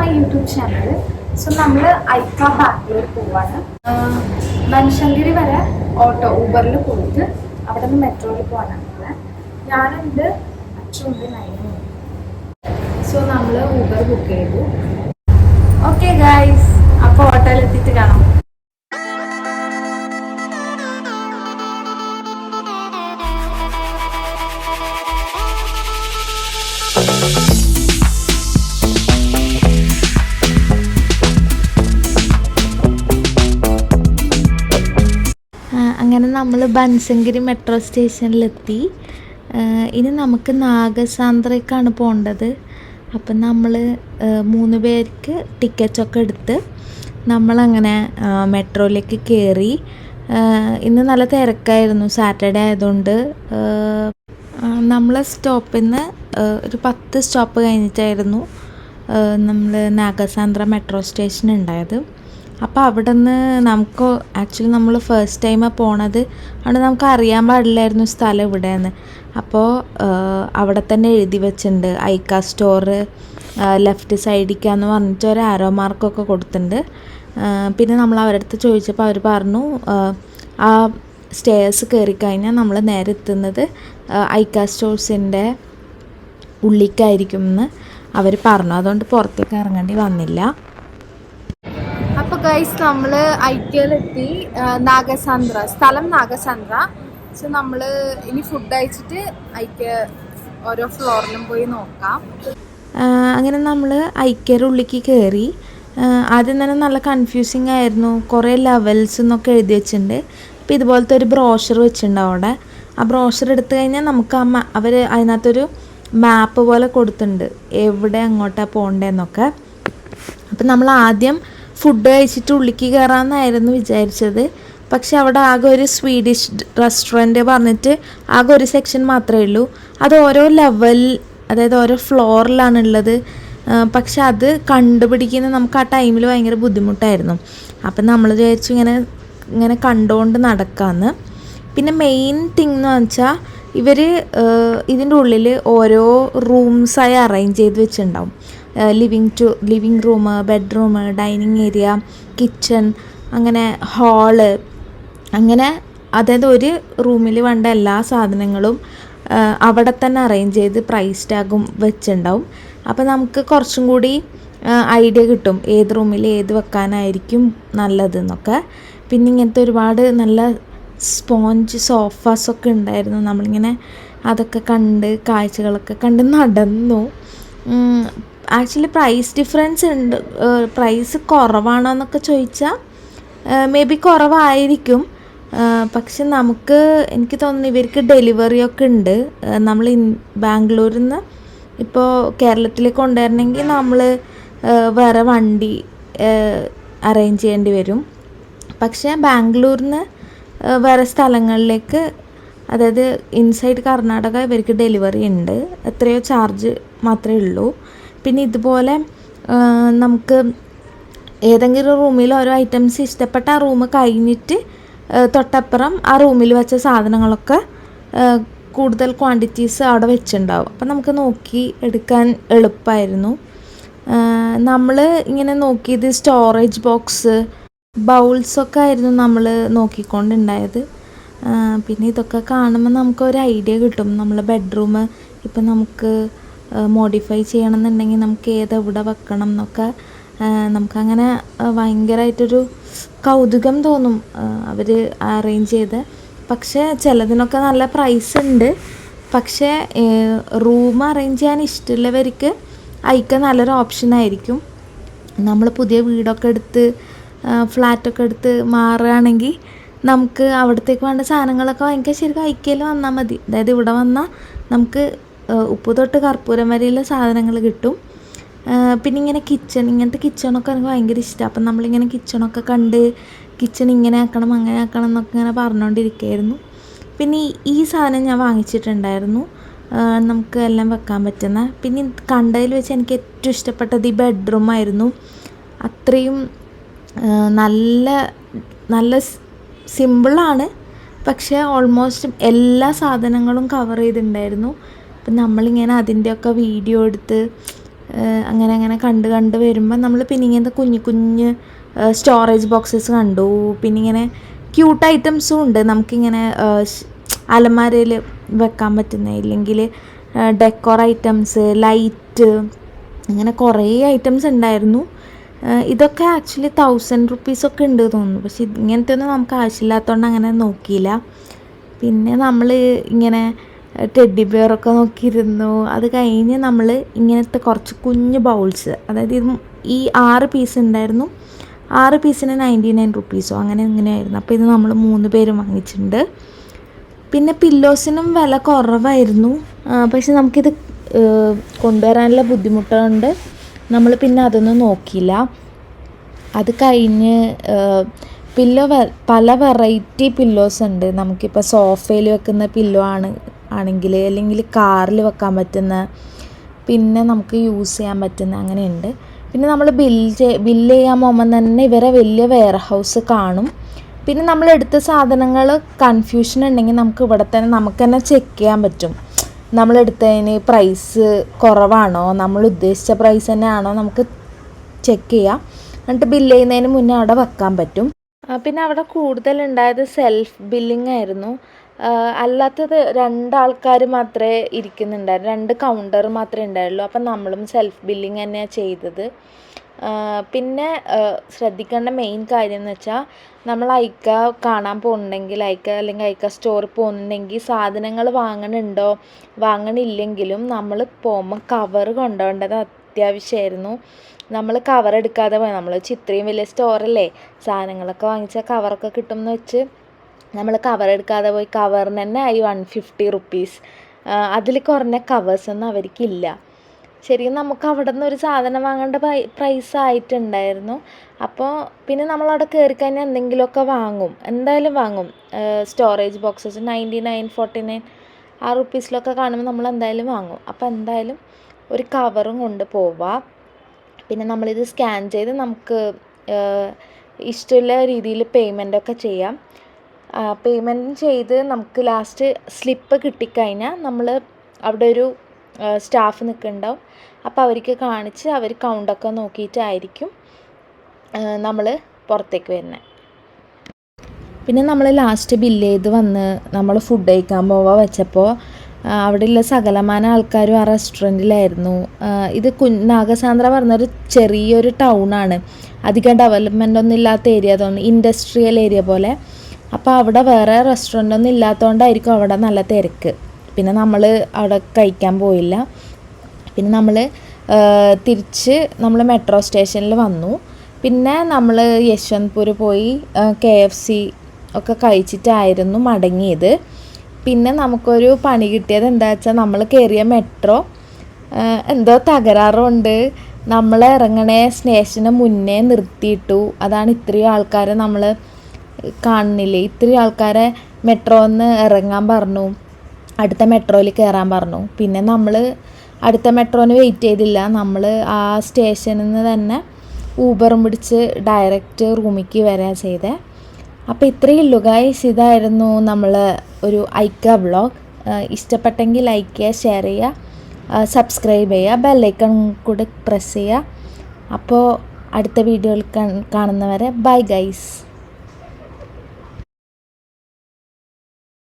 My YouTube channel. So നമ്മൾ ഐക്ക ബാംഗ്ലൂർ പോവാണ്. ബൻശങ്കരി വരെ ഊബറിൽ പോയിട്ട് അവിടെ നിന്ന് മെട്രോയിൽ പോകാനാണ്. ഞാനുണ്ട്, അച്ഛനുണ്ട്, നൈനുണ്ട്. സോ നമ്മൾ ഊബർ ബുക്ക് ചെയ്തു. ഓക്കെ ഗൈസ്, അപ്പോൾ ഓട്ടോയിൽ എത്തിയിട്ട് കാണാം. അങ്ങനെ നമ്മൾ ബൻശങ്കരി മെട്രോ സ്റ്റേഷനിലെത്തി. ഇനി നമുക്ക് നാഗസാന്ദ്രയ്ക്കാണ് പോകേണ്ടത്. അപ്പം നമ്മൾ 3 പേർക്ക് ടിക്കറ്റൊക്കെ എടുത്ത് നമ്മളങ്ങനെ മെട്രോയിലേക്ക് കയറി. ഇന്ന് നല്ല തിരക്കായിരുന്നു, സാറ്റർഡേ ആയതുകൊണ്ട്. നമ്മളെ സ്റ്റോപ്പിൽ നിന്ന് ഒരു 10 സ്റ്റോപ്പ് കഴിഞ്ഞിട്ടായിരുന്നു നമ്മൾ നാഗസാന്ദ്ര മെട്രോ സ്റ്റേഷൻ ഉണ്ടായത്. അപ്പോൾ അവിടെ നിന്ന് നമുക്ക് ആക്ച്വലി നമ്മൾ ഫസ്റ്റ് ടൈമാണ് പോണത്, അതുകൊണ്ട് നമുക്ക് അറിയാൻ പാടില്ലായിരുന്നു സ്ഥലം ഇവിടെയെന്ന്. അപ്പോൾ അവിടെ തന്നെ എഴുതി വെച്ചിട്ടുണ്ട് ഐക്ക സ്റ്റോറ് ലെഫ്റ്റ് സൈഡിലേക്കാന്ന് പറഞ്ഞിട്ട് ഒരു ആരോ മാർക്കൊക്കെ കൊടുത്തിട്ടുണ്ട്. പിന്നെ നമ്മൾ അവരുടെ അടുത്ത് ചോദിച്ചപ്പോൾ അവർ പറഞ്ഞു ആ സ്റ്റെയർസ് കയറിക്കഴിഞ്ഞാൽ നമ്മൾ നേരെ എത്തുന്നത് ഐക്ക സ്റ്റോഴ്സിൻ്റെ ഉള്ളിലേക്കായിരിക്കും എന്ന് അവർ പറഞ്ഞു. അതുകൊണ്ട് പുറത്തേക്ക് ഇറങ്ങേണ്ടി വന്നില്ല. അപ്പോൾ ഗൈസ്, നമ്മൾ ഐക്യയിലെത്തി. നാഗസാന്ദ്ര, സ്ഥലം നാഗസാന്ദ്ര. സോ നമ്മൾ ഇനി ഫുഡ് കഴിച്ചിട്ട് ഐക്യ ഓരോ ഫ്ലോറിലും പോയി നോക്കാം. അങ്ങനെ നമ്മൾ ഐക്യയുടെ ഉള്ളിലേക്ക് കയറി. ആദ്യം തന്നെ നല്ല കൺഫ്യൂസിങ് ആയിരുന്നു. കുറേ ലെവൽസ് എന്നൊക്കെ എഴുതി വെച്ചിട്ടുണ്ട്. അപ്പോൾ ഇതുപോലത്തെ ഒരു ബ്രോഷർ വെച്ചിട്ടുണ്ട് അവിടെ. ആ ബ്രോഷർ എടുത്തു കഴിഞ്ഞാൽ നമുക്ക് അവർ അതിനകത്തൊരു മാപ്പ് പോലെ കൊടുത്തിട്ടുണ്ട് എവിടെ അങ്ങോട്ടാണ് പോകേണ്ടതെന്നൊക്കെ. അപ്പം നമ്മൾ ആദ്യം ഫുഡ് കഴിച്ചിട്ട് ഉള്ളിലേക്ക് കയറാമെന്നായിരുന്നു വിചാരിച്ചത്. പക്ഷെ അവിടെ ആകെ ഒരു സ്വീഡിഷ് റെസ്റ്റോറൻറ്റ് പറഞ്ഞിട്ട് ആകെ ഒരു സെക്ഷൻ മാത്രമേ ഉള്ളൂ. അത് ഓരോ ലെവൽ, അതായത് ഓരോ ഫ്ലോറിലാണുള്ളത്. പക്ഷെ അത് കണ്ടുപിടിക്കുന്നത് നമുക്ക് ആ ടൈമിൽ ഭയങ്കര ബുദ്ധിമുട്ടായിരുന്നു. അപ്പം നമ്മൾ വിചാരിച്ചു ഇങ്ങനെ കണ്ടുകൊണ്ട് നടക്കാമെന്ന്. പിന്നെ മെയിൻ തിങ് എന്ന് വെച്ചാൽ ഇവർ ഇതിൻ്റെ ഉള്ളിൽ ഓരോ റൂംസായി അറേഞ്ച് ചെയ്ത് വെച്ചിട്ടുണ്ടാവും. Living room, bedroom, dining area, kitchen, അങ്ങനെ ഹാള്, അങ്ങനെ അതായത് ഒരു റൂമിൽ വേണ്ട എല്ലാ സാധനങ്ങളും അവിടെ തന്നെ അറേഞ്ച് ചെയ്ത് പ്രൈസ് ടാഗും വെച്ചിട്ടുണ്ടാവും. അപ്പോൾ നമുക്ക് കുറച്ചും കൂടി ഐഡിയ കിട്ടും ഏത് റൂമിൽ ഏത് വെക്കാനായിരിക്കും നല്ലതെന്നൊക്കെ. പിന്നെ ഇങ്ങനത്തെ ഒരുപാട് നല്ല സ്പോഞ്ച് സോഫാസൊക്കെ ഉണ്ടായിരുന്നു. നമ്മളിങ്ങനെ അതൊക്കെ കണ്ട് കാഴ്ചകളൊക്കെ കണ്ട് നടന്നു. ആക്ച്വലി പ്രൈസ് ഡിഫറൻസ് ഉണ്ട്. പ്രൈസ് കുറവാണോ എന്നൊക്കെ ചോദിച്ചാൽ മേ ബി കുറവായിരിക്കും. പക്ഷെ എനിക്ക് തോന്നുന്നു ഇവർക്ക് ഡെലിവറിയൊക്കെ ഉണ്ട്. നമ്മൾ ബാംഗ്ലൂരിൽ നിന്ന് ഇപ്പോൾ കേരളത്തിലേക്ക് കൊണ്ടുവരണമെങ്കിൽ നമ്മൾ വേറെ വണ്ടി അറേഞ്ച് ചെയ്യേണ്ടി വരും. പക്ഷേ ബാംഗ്ലൂരിൽ നിന്ന് വേറെ സ്ഥലങ്ങളിലേക്ക്, അതായത് ഇൻസൈഡ് കർണാടക ഇവർക്ക് ഡെലിവറി ഉണ്ട്. എത്രയോ ചാർജ് മാത്രമേ ഉള്ളൂ. പിന്നെ ഇതുപോലെ നമുക്ക് ഏതെങ്കിലും റൂമിൽ ഓരോ ഐറ്റംസ് ഇഷ്ടപ്പെട്ട ആ റൂം കഴിഞ്ഞിട്ട് തൊട്ടപ്പുറം ആ റൂമിൽ വെച്ച സാധനങ്ങളൊക്കെ കൂടുതൽ ക്വാണ്ടിറ്റീസ് അവിടെ വെച്ചിട്ടുണ്ടാവും. അപ്പം നമുക്ക് നോക്കി എടുക്കാൻ എളുപ്പമായിരുന്നു. നമ്മൾ ഇങ്ങനെ നോക്കിയത് സ്റ്റോറേജ് ബോക്സ്, ബൗൾസൊക്കെ ആയിരുന്നു നമ്മൾ നോക്കിക്കൊണ്ടുണ്ടായത്. പിന്നെ ഇതൊക്കെ കാണുമ്പോൾ നമുക്കൊരു ഐഡിയ കിട്ടും. നമ്മളെ ബെഡ്റൂം ഇപ്പം നമുക്ക് മോഡിഫൈ ചെയ്യണമെന്നുണ്ടെങ്കിൽ നമുക്ക് എവിടെ വെക്കണം എന്നൊക്കെ നമുക്കങ്ങനെ ഭയങ്കരമായിട്ടൊരു കൗതുകം തോന്നും അവർ അറേഞ്ച് ചെയ്ത്. പക്ഷേ ചിലതിനൊക്കെ നല്ല പ്രൈസ് ഉണ്ട്. പക്ഷേ റൂം അറേഞ്ച് ചെയ്യാൻ ഇഷ്ടമുള്ളവർക്ക് ഐക്ക നല്ലൊരു ഓപ്ഷനായിരിക്കും. നമ്മൾ പുതിയ വീടൊക്കെ എടുത്ത് ഫ്ലാറ്റൊക്കെ എടുത്ത് മാറുകയാണെങ്കിൽ നമുക്ക് അവിടത്തേക്ക് വേണ്ട സാധനങ്ങളൊക്കെ വാങ്ങിക്കാൻ ശരിക്കും ഐക്യയിൽ വന്നാൽ മതി. അതായത് ഇവിടെ വന്നാൽ നമുക്ക് ഉപ്പ് തൊട്ട് കർപ്പൂരം വരെയുള്ള സാധനങ്ങൾ കിട്ടും. പിന്നെ ഇങ്ങനെ ഇങ്ങനത്തെ കിച്ചണൊക്കെ എനിക്ക് ഭയങ്കര ഇഷ്ടമാണ്. അപ്പം നമ്മളിങ്ങനെ കിച്ചണൊക്കെ കണ്ട് കിച്ചൺ ഇങ്ങനെ ആക്കണം അങ്ങനെ ആക്കണം എന്നൊക്കെ ഇങ്ങനെ പറഞ്ഞുകൊണ്ടിരിക്കുകയായിരുന്നു. പിന്നെ ഈ സാധനം ഞാൻ വാങ്ങിച്ചിട്ടുണ്ടായിരുന്നു, നമുക്ക് എല്ലാം വെക്കാൻ പറ്റുന്ന. പിന്നെ കണ്ടതിൽ വെച്ച് എനിക്ക് ഏറ്റവും ഇഷ്ടപ്പെട്ടത് ഈ ബെഡ്റൂമായിരുന്നു. അത്രയും നല്ല സിമ്പിളാണ്, പക്ഷേ ഓൾമോസ്റ്റ് എല്ലാ സാധനങ്ങളും കവർ ചെയ്തിട്ടുണ്ടായിരുന്നു. അപ്പം നമ്മളിങ്ങനെ അതിൻ്റെയൊക്കെ വീഡിയോ എടുത്ത് അങ്ങനെ അങ്ങനെ കണ്ട് വരുമ്പോൾ നമ്മൾ പിന്നെ ഇങ്ങനത്തെ കുഞ്ഞ് സ്റ്റോറേജ് ബോക്സസ് കണ്ടു. പിന്നെ ഇങ്ങനെ ക്യൂട്ട് ഐറ്റംസും ഉണ്ട് നമുക്കിങ്ങനെ അലമാരയിൽ വെക്കാൻ പറ്റുന്ന, ഇല്ലെങ്കിൽ ഡെക്കോർ ഐറ്റംസ്, ലൈറ്റ്, അങ്ങനെ കുറേ ഐറ്റംസ് ഉണ്ടായിരുന്നു. ഇതൊക്കെ ആക്ച്വലി 1000 റുപ്പീസൊക്കെ ഉണ്ട് തോന്നുന്നു. പക്ഷെ ഇങ്ങനത്തെ ഒന്നും നമുക്ക് ആവശ്യമില്ലാത്തതുകൊണ്ട് അങ്ങനെ നോക്കിയില്ല. പിന്നെ നമ്മൾ ഇങ്ങനെ ടെഡി ബിയറൊക്കെ നോക്കിയിരുന്നു. അത് കഴിഞ്ഞ് നമ്മൾ ഇങ്ങനത്തെ കുറച്ച് കുഞ്ഞ് ബൗൾസ്, അതായത് ഈ 6 പീസ് ഉണ്ടായിരുന്നു. 6 പീസിന് 99 റുപ്പീസോ അങ്ങനെയായിരുന്നു. അപ്പോൾ ഇത് നമ്മൾ 3 പേരും വാങ്ങിച്ചിട്ടുണ്ട്. പിന്നെ പില്ലോസിനും വില കുറവായിരുന്നു. പക്ഷെ നമുക്കിത് കൊണ്ടുവരാനുള്ള ബുദ്ധിമുട്ടുകൊണ്ട് നമ്മൾ പിന്നെ അതൊന്നും നോക്കിയില്ല. അത് കഴിഞ്ഞ് പല വെറൈറ്റി പില്ലോസ് ഉണ്ട്. നമുക്കിപ്പോൾ സോഫയിൽ വെക്കുന്ന പില്ലോ ആണെങ്കിൽ, അല്ലെങ്കിൽ കാറിൽ വെക്കാൻ പറ്റുന്ന, പിന്നെ നമുക്ക് യൂസ് ചെയ്യാൻ പറ്റുന്ന, അങ്ങനെയുണ്ട്. പിന്നെ നമ്മൾ ബില്ല് ചെയ്യാൻ പോകുമ്പോൾ തന്നെ ഇവരെ വലിയ വെയർ ഹൗസ് കാണും. പിന്നെ നമ്മൾ എടുത്ത സാധനങ്ങൾ കൺഫ്യൂഷൻ ഉണ്ടെങ്കിൽ നമുക്ക് ഇവിടെ തന്നെ നമുക്ക് തന്നെ ചെക്ക് ചെയ്യാൻ പറ്റും. നമ്മളെടുത്തതിന് പ്രൈസ് കുറവാണോ, നമ്മൾ ഉദ്ദേശിച്ച പ്രൈസ് തന്നെയാണോ നമുക്ക് ചെക്ക് ചെയ്യാം. എന്നിട്ട് ബില്ല് ചെയ്യുന്നതിന് മുന്നേ അവിടെ വെക്കാൻ പറ്റും. പിന്നെ അവിടെ കൂടുതലുണ്ടായത് സെൽഫ് ബില്ലിംഗ് ആയിരുന്നു. അല്ലാത്തത് 2 ആൾക്കാർ മാത്രമേ ഇരിക്കുന്നുണ്ടായിരുന്നു, 2 കൗണ്ടർ മാത്രമേ ഉണ്ടായുള്ളൂ. അപ്പം നമ്മളും സെൽഫ് ബില്ലിംഗ് തന്നെയാണ് ചെയ്തത്. പിന്നെ ശ്രദ്ധിക്കേണ്ട മെയിൻ കാര്യം എന്ന് വെച്ചാൽ, നമ്മൾ ഐക്ക കാണാൻ പോകുന്നുണ്ടെങ്കിൽ, അല്ലെങ്കിൽ ഐക്ക സ്റ്റോറിൽ പോകുന്നുണ്ടെങ്കിൽ സാധനങ്ങൾ വാങ്ങണില്ലെങ്കിലും നമ്മൾ പോകുമ്പോൾ കവർ കൊണ്ടുപോകേണ്ടത് അത്യാവശ്യമായിരുന്നു. നമ്മൾ കവർ എടുക്കാതെ പോയി. നമ്മൾ ഇത്രയും വലിയ സ്റ്റോറല്ലേ, സാധനങ്ങളൊക്കെ വാങ്ങിച്ചാൽ കവറൊക്കെ കിട്ടുമെന്ന് വെച്ച് നമ്മൾ കവർ എടുക്കാതെ പോയി. കവറിന് തന്നെ ആയി 150 റുപ്പീസ്. അതിൽ കുറഞ്ഞ കവേഴ്സൊന്നും അവർക്കില്ല. ശരിക്കും നമുക്ക് അവിടെ നിന്ന് ഒരു സാധനം വാങ്ങേണ്ട പ്രൈസ് ആയിട്ടുണ്ടായിരുന്നു. അപ്പോൾ പിന്നെ നമ്മളവിടെ കയറി കഴിഞ്ഞാൽ എന്തെങ്കിലുമൊക്കെ എന്തായാലും വാങ്ങും. സ്റ്റോറേജ് ബോക്സസ് 99, 49 ആ റുപ്പീസിലൊക്കെ കാണുമ്പോൾ നമ്മൾ എന്തായാലും വാങ്ങും. അപ്പോൾ എന്തായാലും ഒരു കവറും കൊണ്ട് പോവാം. പിന്നെ നമ്മളിത് സ്കാൻ ചെയ്ത് നമുക്ക് ഇഷ്ടമുള്ള രീതിയിൽ പേയ്മെൻറ്റൊക്കെ ചെയ്യാം. പേയ്മെൻറ്റും ചെയ്ത് നമുക്ക് ലാസ്റ്റ് സ്ലിപ്പ് കിട്ടിക്കഴിഞ്ഞാൽ നമ്മൾ അവിടെ ഒരു സ്റ്റാഫ് നിൽക്കുന്നുണ്ടാവും. അപ്പോൾ അവർക്ക് കാണിച്ച് അവർ കൗണ്ടൊക്കെ നോക്കിയിട്ടായിരിക്കും നമ്മൾ പുറത്തേക്ക് വരുന്നത്. പിന്നെ നമ്മൾ ലാസ്റ്റ് ബില്ല് ചെയ്ത് വന്ന് നമ്മൾ ഫുഡ് കഴിക്കാൻ വെച്ചപ്പോൾ അവിടെയുള്ള സകലമാന ആൾക്കാരും ആ റെസ്റ്റോറൻറ്റിലായിരുന്നു. ഇത് നാഗസാന്ദ്ര പറഞ്ഞൊരു ചെറിയൊരു ടൗണാണ്, അധികം ഡെവലപ്മെൻ്റ് ഒന്നും ഇല്ലാത്ത ഏരിയ, തോന്നുന്നു ഇൻഡസ്ട്രിയൽ ഏരിയ പോലെ. അപ്പോൾ അവിടെ വേറെ റെസ്റ്റോറൻ്റ് ഒന്നും ഇല്ലാത്തതുകൊണ്ടായിരിക്കും അവിടെ നല്ല തിരക്ക്. പിന്നെ നമ്മൾ അവിടെ കഴിക്കാൻ പോയില്ല. പിന്നെ നമ്മൾ തിരിച്ച് നമ്മൾ മെട്രോ സ്റ്റേഷനിൽ വന്നു. പിന്നെ നമ്മൾ യശ്വന്ത്പൂർ പോയി KFC ഒക്കെ കഴിച്ചിട്ടായിരുന്നു മടങ്ങിയത്. പിന്നെ നമുക്കൊരു പണി കിട്ടിയത് എന്താ വെച്ചാൽ, നമ്മൾ കയറിയ മെട്രോ എന്തോ തകരാറുണ്ട്. നമ്മൾ ഇറങ്ങണേ സ്റ്റേഷന് മുന്നേ നിർത്തിയിട്ടു. അതാണ് ഇത്രയും ആൾക്കാരെ നമ്മൾ കാണുന്നില്ലേ, ഇത്രയും ആൾക്കാരെ മെട്രോന്ന് ഇറങ്ങാൻ പറഞ്ഞു, അടുത്ത മെട്രോയിൽ കയറാൻ പറഞ്ഞു. പിന്നെ നമ്മൾ അടുത്ത മെട്രോന് വെയിറ്റ് ചെയ്തില്ല. നമ്മൾ ആ സ്റ്റേഷനിൽ നിന്ന് തന്നെ ഊബറും പിടിച്ച് ഡയറക്റ്റ് റൂമിലേക്ക് വരിക ചെയ്തേ. അപ്പോൾ ഇത്രയേ ഉള്ളൂ ഗൈസ്. ഇതായിരുന്നു നമ്മൾ ഒരു ഐക്ക വ്ളോഗ്. ഇഷ്ടപ്പെട്ടെങ്കിൽ ലൈക്ക് ചെയ്യുക, ഷെയർ ചെയ്യുക, സബ്സ്ക്രൈബ് ചെയ്യുക, ബെല്ലൈക്കൺ കൂടെ പ്രസ് ചെയ്യുക. അപ്പോൾ അടുത്ത വീഡിയോയിൽ കാണുന്നവരെ ബൈ ഗൈസ്.